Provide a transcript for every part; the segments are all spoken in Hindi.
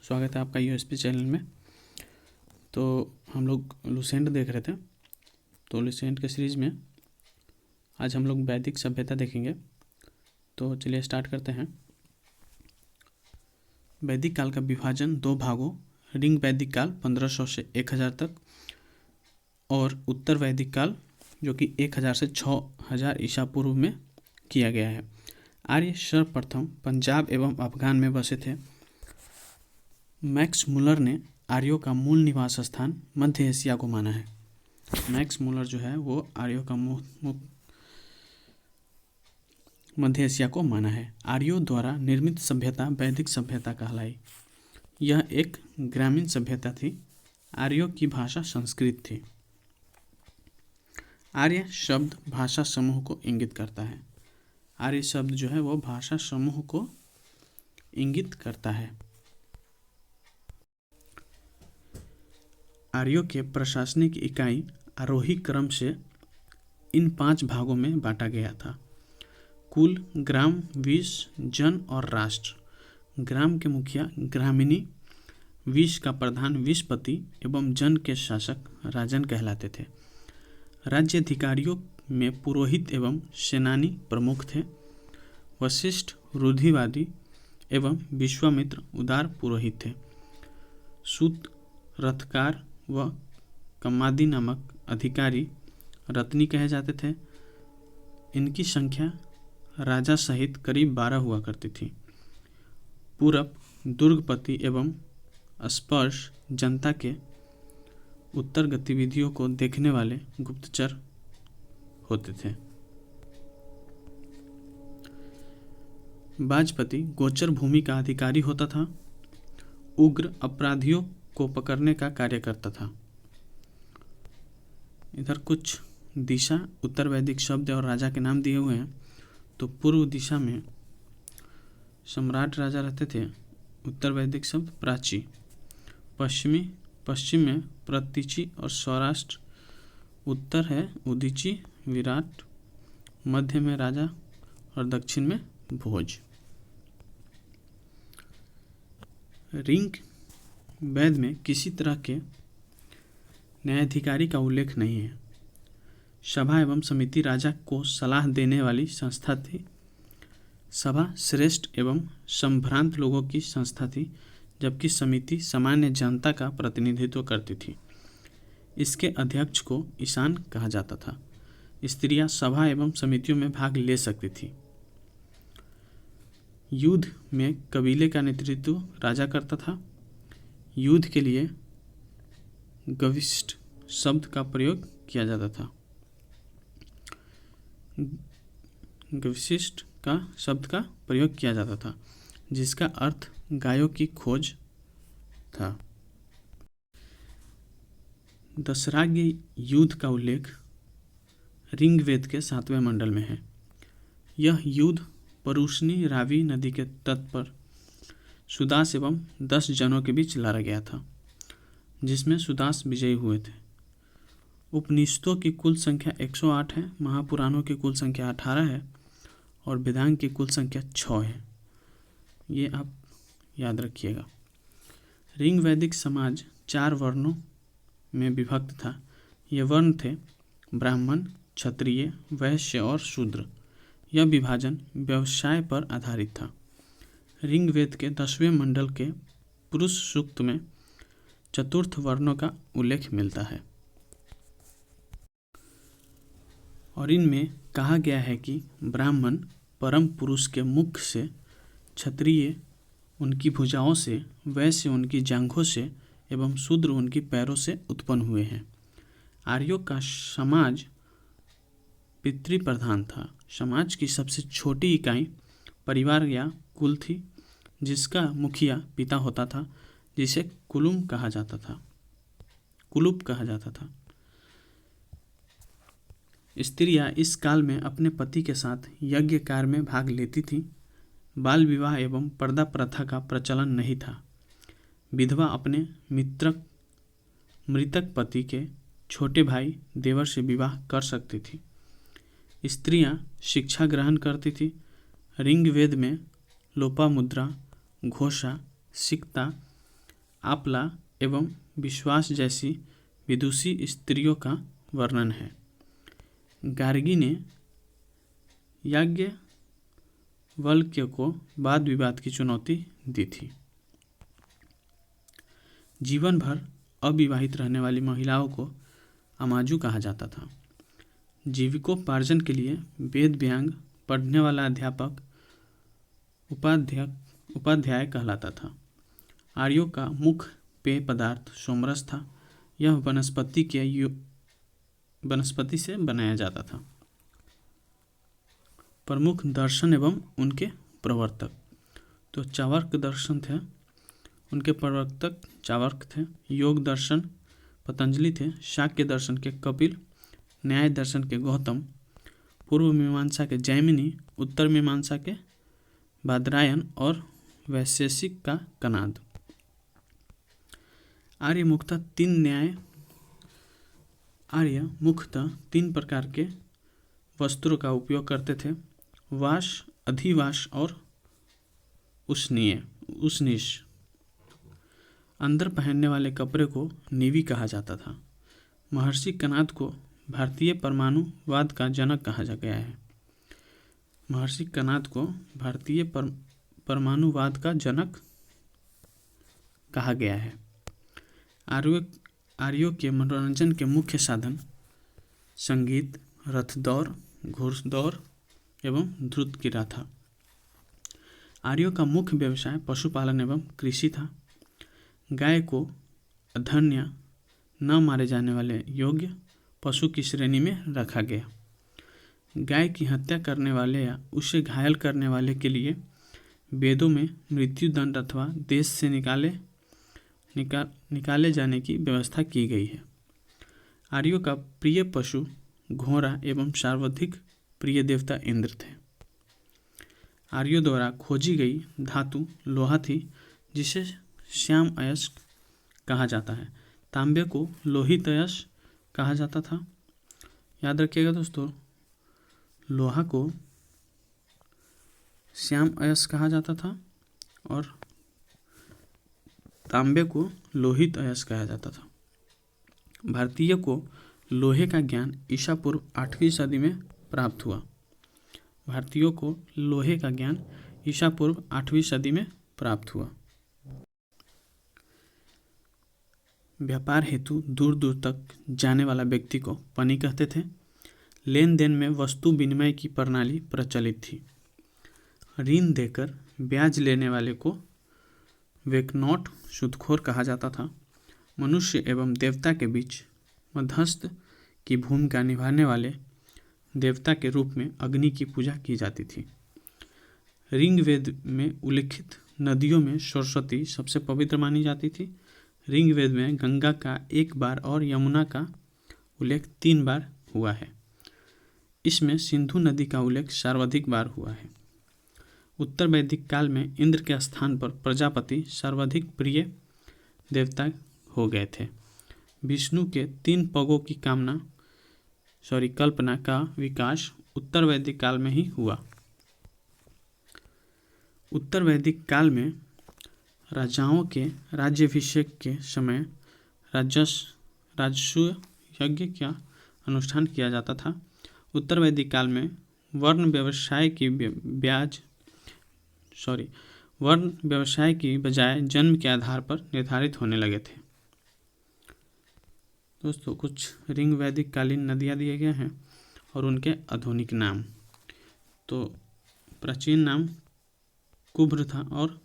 स्वागत है आपका यूएसपी चैनल में। तो हम लोग लुसेंट देख रहे थे, तो लुसेंट के सीरीज़ में आज हम लोग वैदिक सभ्यता देखेंगे। तो चलिए स्टार्ट करते हैं। वैदिक काल का विभाजन दो भागों, ऋग वैदिक काल 1500 से 1000 तक और उत्तर वैदिक काल जो कि 1000 से 6000 ईसा पूर्व में किया गया है। आर्य सर्वप्रथम पंजाब एवं अफगान में बसे थे। मैक्स मुलर ने आर्यों का मूल निवास स्थान मध्य एशिया को माना है। मैक्स मुलर जो है वो आर्यों का मध्य एशिया को माना है। आर्यों द्वारा निर्मित सभ्यता वैदिक सभ्यता कहलाई। यह एक ग्रामीण सभ्यता थी। आर्यों की भाषा संस्कृत थी। आर्य शब्द भाषा समूह को इंगित करता है। आर्य शब्द जो है वो भाषा समूह को इंगित करता है। आर्यों के प्रशासनिक इकाई आरोही क्रम से इन 5 भागों में बांटा गया था: कुल, ग्राम, विष, जन और राष्ट्र। ग्राम के मुखिया ग्रामिणी, विष का प्रधान विषपति एवं जन के शासक राजन कहलाते थे। राज्याधिकारियों में पुरोहित एवं सेनानी प्रमुख थे। वशिष्ठ रूढ़िवादी एवं विश्वामित्र उदार पुरोहित थे। सूत, रथकार व कम्मादी नामक अधिकारी रत्नी कहे जाते थे। इनकी संख्या राजा सहित करीब 12 हुआ करती थी। पूरब, दुर्गपति एवं स्पर्श जनता के उत्तर गतिविधियों को देखने वाले गुप्तचर होते थे। बाजपति गोचर भूमि का अधिकारी होता था। उग्र अपराधियों को पकड़ने का कार्य करता था। इधर कुछ दिशा उत्तर वैदिक शब्द और राजा के नाम दिए हुए हैं। तो पूर्व दिशा में सम्राट राजा रहते थे। उत्तर वैदिक शब्द प्राची। पश्चिम में प्रतीची और सौराष्ट्र। उत्तर है उदीची, विराट। मध्य में राजा और दक्षिण में भोज। ऋग वेद में किसी तरह के न्यायाधिकारी का उल्लेख नहीं है। सभा एवं समिति राजा को सलाह देने वाली संस्था थी। सभा श्रेष्ठ एवं संभ्रांत लोगों की संस्था थी, जबकि समिति सामान्य जनता का प्रतिनिधित्व करती थी। इसके अध्यक्ष को ईशान कहा जाता था। स्त्रियां सभा एवं समितियों में भाग ले सकती थी। युद्ध में कबीले का नेतृत्व राजा करता था। युद्ध के लिए गविष्ठ शब्द का प्रयोग किया जाता था। गविष्ठ का शब्द का प्रयोग किया जाता था, जिसका अर्थ गायों की खोज था। दशराज्य युद्ध का उल्लेख ऋग्वेद के 7वें मंडल में है। यह युद्ध परुष्णी रावी नदी के तट पर सुदास एवं 10 जनों के बीच लड़ा गया था, जिसमें सुदास विजयी हुए थे। उपनिषदों की कुल संख्या 108 है। महापुराणों की कुल संख्या 18 है और वेदांग की कुल संख्या 6 है। ये आप याद रखिएगा। ऋग वैदिक समाज 4 वर्णों में विभक्त था। ये वर्ण थे ब्राह्मण, क्षत्रिय, वैश्य और शूद्र। यह विभाजन व्यवसाय पर आधारित था। ऋग्वेद के 10वें मंडल के पुरुष सूक्त में चतुर्थ वर्णों का उल्लेख मिलता है और इनमें कहा गया है कि ब्राह्मण परम पुरुष के मुख से, क्षत्रिय उनकी भुजाओं से, वैश्य उनकी जांघों से एवं शूद्र उनकी पैरों से उत्पन्न हुए हैं। आर्यों का समाज पितृप्रधान था। समाज की सबसे छोटी इकाई परिवार या कुल थी, जिसका मुखिया पिता होता था, जिसे कुलुप कहा जाता था। स्त्रियां इस काल में अपने पति के साथ यज्ञ कार्य में भाग लेती थीं। बाल विवाह एवं पर्दा प्रथा का प्रचलन नहीं था। विधवा अपने मृतक पति के छोटे भाई देवर से विवाह कर सकती थी। स्त्रियां शिक्षा ग्रहण करती थी। ऋग्वेद में लोपामुद्रा, घोषा, सिक्ता, आपला एवं विश्वास जैसी विदुषी स्त्रियों का वर्णन है। गार्गी ने याज्ञवल्क्य को वाद विवाद की चुनौती दी थी। जीवन भर अविवाहित रहने वाली महिलाओं को अमाजू कहा जाता था। जीविकोपार्जन के लिए वेद व्यांग पढ़ने वाला अध्यापक उपाध्याय कहलाता था। आर्यों का मुख्य पेय पदार्थ सोमरस था। यह वनस्पति से बनाया जाता था। प्रमुख दर्शन एवं उनके प्रवर्तक, तो चार्वाक दर्शन थे, उनके प्रवर्तक चार्वाक थे। योग दर्शन पतंजलि थे। शाक्य दर्शन के कपिल, न्याय दर्शन के गौतम, पूर्व मीमांसा के जैमिनी, उत्तर मीमांसा के बादरायन और वैशेषिक का कनाद। आर्य मुख्यतः तीन प्रकार के वस्त्रों का उपयोग करते थे: वाश, अधिवास और उष्णीष। अंदर पहनने वाले कपड़े को नीवी कहा जाता था। महर्षि कनाद को भारतीय परमाणुवाद का जनक कहा गया है। महर्षि कनाद को भारतीय परमाणुवाद का जनक कहा गया है। आर्यों के मनोरंजन के मुख्य साधन संगीत, रथ दौड़, घोड़दौड़ एवं द्रुत क्रीड़ा था। आर्यों का मुख्य व्यवसाय पशुपालन एवं कृषि था। गाय को अधन्य न मारे जाने वाले योग्य पशु की श्रेणी में रखा गया। गाय की हत्या करने वाले या उसे घायल करने वाले के लिए वेदों में मृत्युदंड अथवा देश से निकाले जाने की व्यवस्था की गई है। आर्यों का प्रिय पशु घोड़ा एवं सर्वाधिक प्रिय देवता इंद्र थे। आर्यों द्वारा खोजी गई धातु लोहा थी, जिसे श्याम अयस्क कहा जाता है। तांबे को लोहित अयस्क कहा जाता था। याद रखिएगा दोस्तों, लोहा को श्याम अयस्क कहा जाता था और तांबे को लोहित अयस्क कहा जाता था। भारतीय को लोहे का ज्ञान ईसा पूर्व 8वीं सदी में प्राप्त हुआ। भारतीयों को लोहे का ज्ञान ईसा पूर्व 8वीं सदी में प्राप्त हुआ। व्यापार हेतु दूर दूर तक जाने वाला व्यक्ति को पनी कहते थे। लेन देन में वस्तु विनिमय की प्रणाली प्रचलित थी। ऋण देकर ब्याज लेने वाले को वेकनॉट सूदखोर कहा जाता था। मनुष्य एवं देवता के बीच मध्यस्थ की भूमिका निभाने वाले देवता के रूप में अग्नि की पूजा की जाती थी। ऋग्वेद में उल्लिखित नदियों में सरस्वती सबसे पवित्र मानी जाती थी। ऋग्वेद में गंगा का 1 बार और यमुना का उल्लेख 3 बार हुआ है। इसमें सिंधु नदी का उल्लेख सर्वाधिक बार हुआ है। उत्तर वैदिक काल में इंद्र के स्थान पर प्रजापति सर्वाधिक प्रिय देवता हो गए थे। विष्णु के 3 पगों की कल्पना का विकास उत्तर वैदिक काल में ही हुआ। उत्तर वैदिक काल में राजाओं के राज्याभिषेक के समय राजसूय यज्ञ का अनुष्ठान किया जाता था। उत्तर वैदिक काल में वर्ण व्यवसाय की बजाय जन्म के आधार पर निर्धारित होने लगे थे। दोस्तों, कुछ ऋग वैदिक कालीन नदियाँ दिए गए हैं और उनके आधुनिक नाम। तो प्राचीन नाम कुब्र था और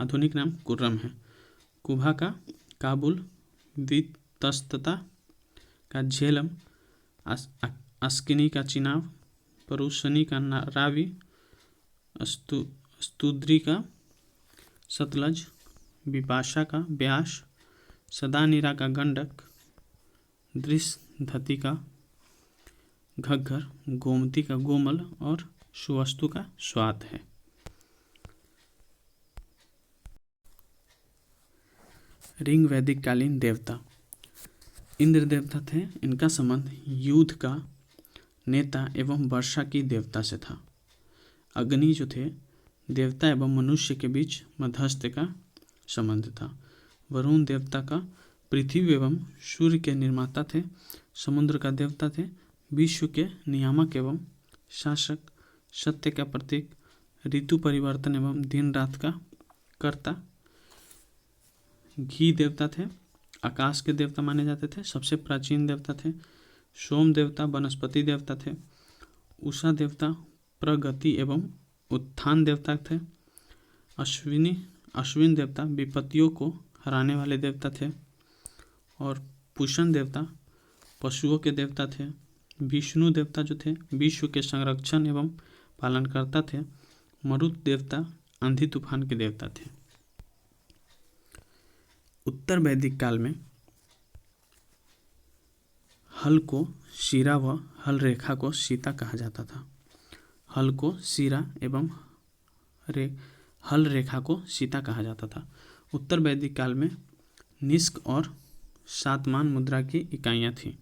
आधुनिक नाम कुर्रम है। कुभा का काबुल, वितस्तता का झेलम, अस्किनी का चिनाब, परुशनी का रावी, स्तुद्री का सतलज, विपाशा का ब्यास, सदानीरा का गंडक, दृशधति का घग्गर, गोमती का गोमल और सुवस्तु का स्वात है। ऋग वैदिक कालीन देवता इंद्र देवता थे। इनका संबंध युद्ध का नेता एवं वर्षा की देवता से था। अग्नि जो थे देवता एवं मनुष्य के बीच मध्यस्थ का संबंध था। वरुण देवता का पृथ्वी एवं सूर्य के निर्माता थे। समुद्र का देवता थे। विश्व के नियामक एवं शासक, सत्य का प्रतीक, ऋतु परिवर्तन एवं दिन रात का कर्ता। घी देवता थे। आकाश के देवता माने जाते थे। सबसे प्राचीन देवता थे। सोम देवता वनस्पति देवता थे। उषा देवता प्रगति एवं उत्थान देवता थे। अश्विन देवता विपत्तियों को हराने वाले देवता थे। और पुषण देवता पशुओं के देवता थे। विष्णु देवता जो थे विश्व के संरक्षण एवं पालनकर्ता थे। मरुत देवता आंधी तूफान के देवता थे। उत्तर वैदिक काल में हल को शिरा व हल रेखा को सीता कहा जाता था। हल को शिरा एवं हल रेखा को सीता कहा जाता था। उत्तर वैदिक काल में निष्क और सातमान मुद्रा की इकाइयाँ थीं।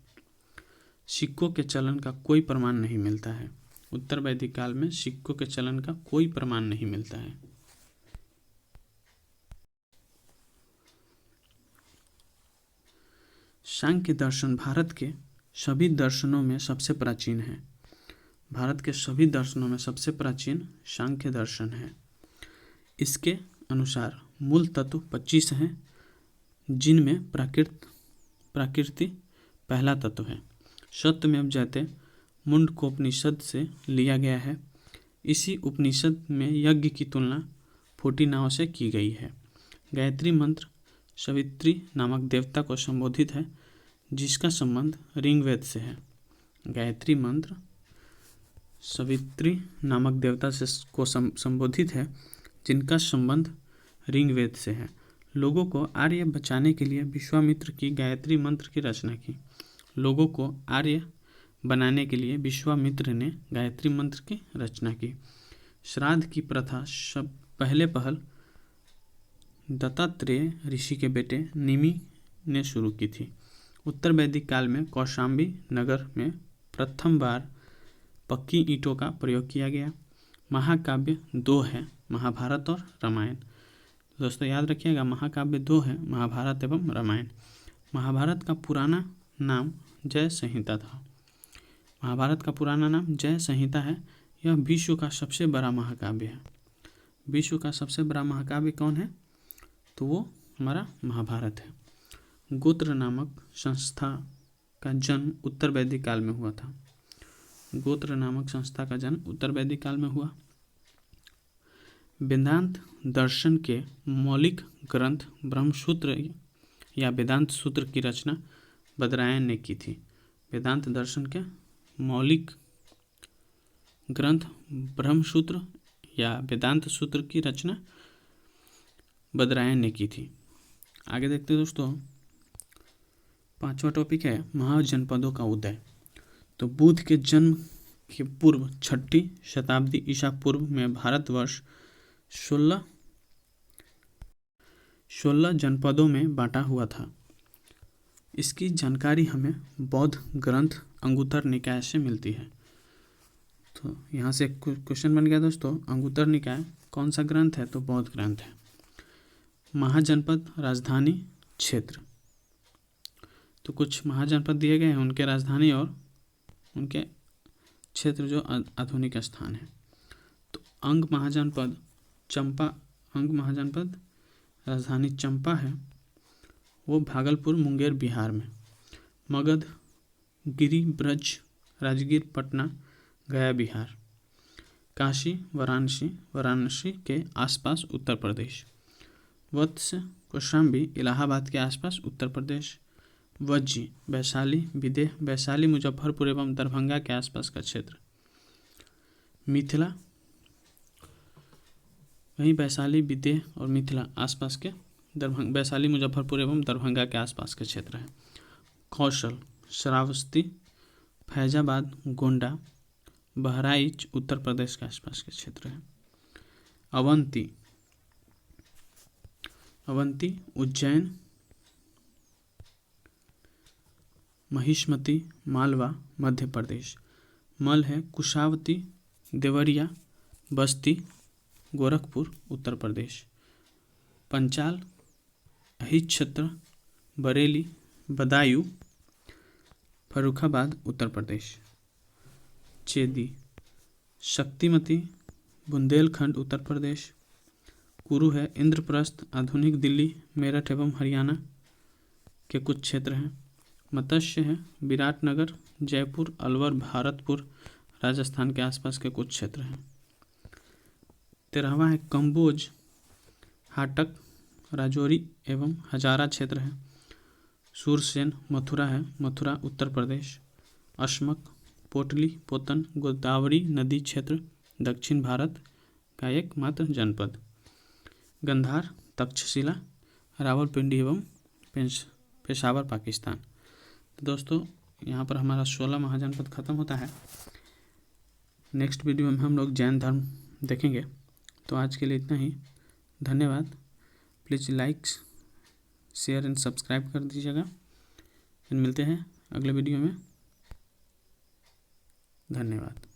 सिक्कों के चलन का कोई प्रमाण नहीं मिलता है। उत्तर वैदिक काल में सिक्कों के चलन का कोई प्रमाण नहीं मिलता है। सांख्य दर्शन भारत के सभी दर्शनों में सबसे प्राचीन है। भारत के सभी दर्शनों में सबसे प्राचीन सांख्य दर्शन है। इसके अनुसार मूल तत्व 25 हैं, जिनमें प्रकृति पहला तत्व है। सत्यमेव जयते मुंडकोपनिषद से लिया गया है। इसी उपनिषद में यज्ञ की तुलना फूटी नाव से की गई है। गायत्री मंत्र सवित्री नामक देवता को संबोधित है, जिसका संबंध ऋग्वेद से है। गायत्री मंत्र सवित्री नामक देवता से को संबोधित है, जिनका संबंध ऋग्वेद से है। लोगों को आर्य बचाने के लिए विश्वामित्र की गायत्री मंत्र की रचना की। लोगों को आर्य बनाने के लिए विश्वामित्र ने गायत्री मंत्र की रचना की। श्राद्ध की प्रथा पहल दत्तात्रेय ऋषि के बेटे निमि ने शुरू की थी। उत्तर वैदिक काल में कौशाम्बी नगर में प्रथम बार पक्की ईंटों का प्रयोग किया गया। महाकाव्य 2 है, महाभारत और रामायण। दोस्तों याद रखिएगा, महाकाव्य 2 है, महाभारत एवं रामायण। महाभारत का पुराना नाम जय संहिता था। महाभारत का पुराना नाम जय संहिता है। यह विश्व का सबसे बड़ा महाकाव्य है। विश्व का सबसे बड़ा महाकाव्य कौन है? तो वो हमारा महाभारत है। गोत्र नामक संस्था का जन्म उत्तर वैदिक काल में हुआ था। गोत्र नामक संस्था का जन्म उत्तर वैदिक काल में हुआ। वेदांत दर्शन के मौलिक ग्रंथ ब्रह्मसूत्र या वेदांत सूत्र की रचना बदरायण ने की थी। वेदांत दर्शन के मौलिक ग्रंथ ब्रह्मसूत्र या वेदांत सूत्र की रचना बदरायण ने की थी। आगे देखते हैं दोस्तों, 5वां टॉपिक है महाजनपदों का उदय। तो बुद्ध के जन्म के पूर्व 6ठी शताब्दी ईसा पूर्व में भारतवर्ष 16 जनपदों में बांटा हुआ था। इसकी जानकारी हमें बौद्ध ग्रंथ अंगुत्तर निकाय से मिलती है। तो यहाँ से क्वेश्चन बन गया दोस्तों, अंगुत्तर निकाय कौन सा ग्रंथ है? तो बौद्ध ग्रंथ है। महाजनपद राजधानी क्षेत्र, तो कुछ महाजनपद दिए गए हैं, उनके राजधानी और उनके क्षेत्र जो आधुनिक स्थान है। तो अंग महाजनपद राजधानी चंपा है, वो भागलपुर मुंगेर बिहार में। मगध गिरी ब्रज राजगीर पटना गया बिहार। काशी वाराणसी के आसपास उत्तर प्रदेश। वत्स कौशाम्बी इलाहाबाद के आसपास उत्तर प्रदेश। वज्जी वैशाली विदेह वैशाली मुजफ्फरपुर एवं दरभंगा के आसपास का क्षेत्र। मिथिला वहीं वैशाली विदेह और मिथिला आसपास के वैशाली मुजफ्फरपुर एवं दरभंगा के आसपास के क्षेत्र है। कौशल श्रावस्ती फैजाबाद गोंडा बहराइच उत्तर प्रदेश के आसपास के क्षेत्र है। अवंती उज्जैन महिष्मती मालवा मध्य प्रदेश। मल है कुशावती देवरिया बस्ती गोरखपुर उत्तर प्रदेश। पंचाल अहित क्षेत्र, बरेली, बदायूं, फर्रुखाबाद उत्तर प्रदेश। चेदी, शक्तिमती, बुंदेलखंड उत्तर प्रदेश। कुरु है इंद्रप्रस्थ, आधुनिक दिल्ली, मेरठ एवं हरियाणा के कुछ क्षेत्र हैं। मत्स्य है विराटनगर, जयपुर, अलवर, भारतपुर, राजस्थान के आसपास के कुछ क्षेत्र हैं। 13वां है कंबोज, हाटक, राजौरी एवं हजारा क्षेत्र है। सूरसेन, मथुरा है, मथुरा उत्तर प्रदेश। अश्मक, पोटली, पोतन, गोदावरी नदी क्षेत्र, दक्षिण भारत का एकमात्र जनपद। गंधार, तक्षशिला, रावलपिंडी एवं पेशावर पाकिस्तान। तो दोस्तों यहाँ पर हमारा 16 महाजनपद खत्म होता है। नेक्स्ट वीडियो में हम लोग जैन धर्म देखेंगे। तो आज के लिए इतना ही, धन्यवाद। Please like, share and subscribe कर दीजिएगा। फिर मिलते हैं अगले वीडियो में। धन्यवाद।